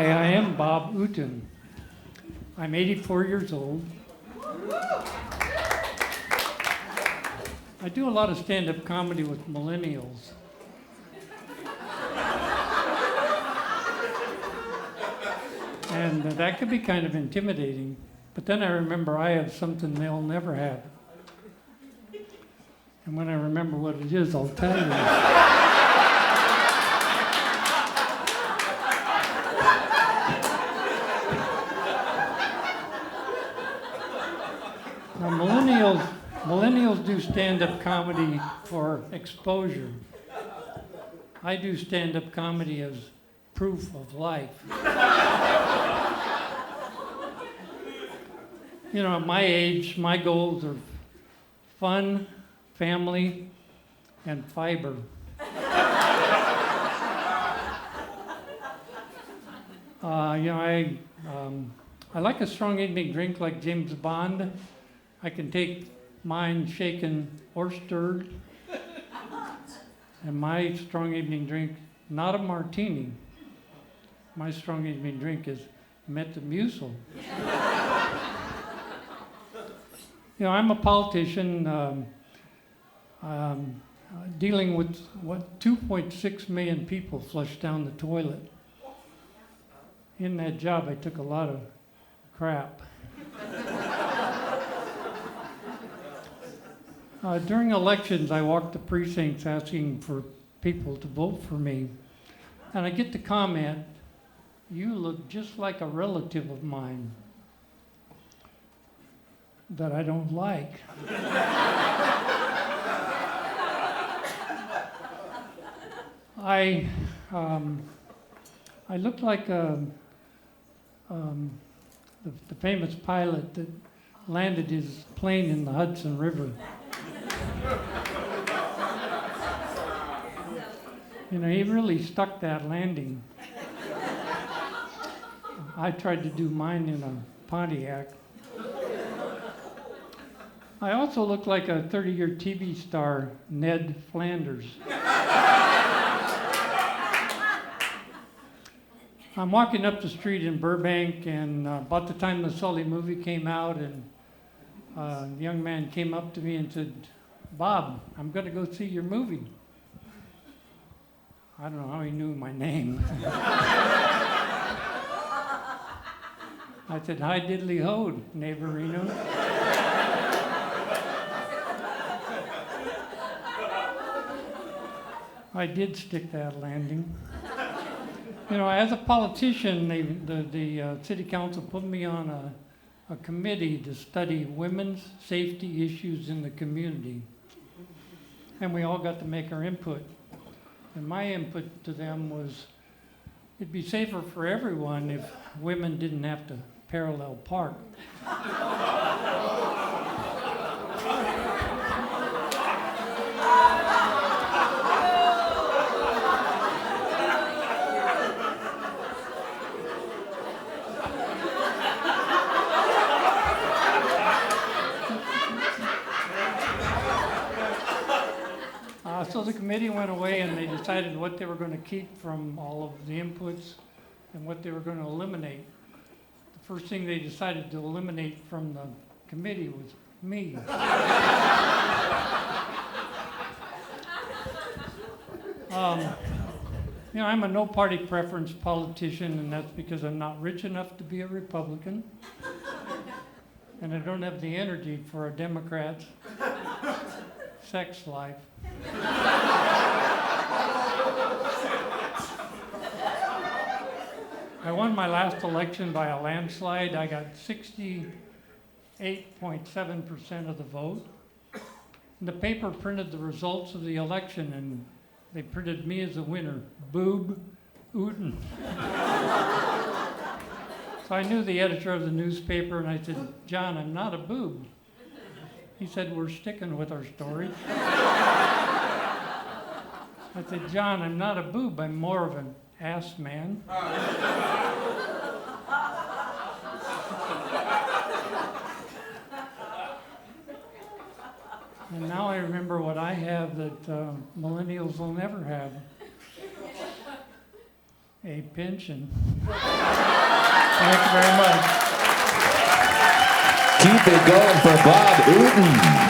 Hi, I am Bob Uten. I'm 84 years old. I do a lot of stand-up comedy with millennials. And that could be kind of intimidating. But then I remember I have something they'll never have. And when I remember what it is, I'll tell you. Now, millennials do stand-up comedy for exposure. I do stand-up comedy as proof of life. You know, at my age, my goals are fun, family, and fiber. I like a strong evening drink like James Bond. I can take mine shaken or stirred. And my strong evening drink, not a martini. My strong evening drink is Metamucil. You know, I'm a politician dealing with what 2.6 million people flushed down the toilet. In that job, I took a lot of crap. During elections, I walk the precincts asking for people to vote for me. And I get the comment, "You look just like a relative of mine that I don't like." I look like the famous pilot that landed his plane in the Hudson River. You know, he really stuck that landing. I tried to do mine in a Pontiac. I also look like a 30-year TV star, Ned Flanders. I'm walking up the street in Burbank, and about the time the Sully movie came out, and a young man came up to me and said, "Bob, I'm going to go see your movie." I don't know how he knew my name. I said, "Hi diddly ho, neighborino." I did stick that landing. You know, as a politician, the city council put me on a committee to study women's safety issues in the community. And we all got to make our input. And my input to them was, it'd be safer for everyone if women didn't have to parallel park. So the committee went away and they decided what they were going to keep from all of the inputs and what they were going to eliminate. The first thing they decided to eliminate from the committee was me. You know, I'm a no-party preference politician, and that's because I'm not rich enough to be a Republican, and I don't have the energy for a Democrat's sex life. I won my last election by a landslide. I got 68.7% of the vote. And the paper printed the results of the election, and they printed me as a winner, Boob Uten. So I knew the editor of the newspaper, and I said, "John, I'm not a boob." He said, "We're sticking with our story." I said, "John, I'm not a boob, I'm more of an ass man." And now I remember what I have that millennials will never have. a pension. Thank you very much. Keep it going for Bob Ooten.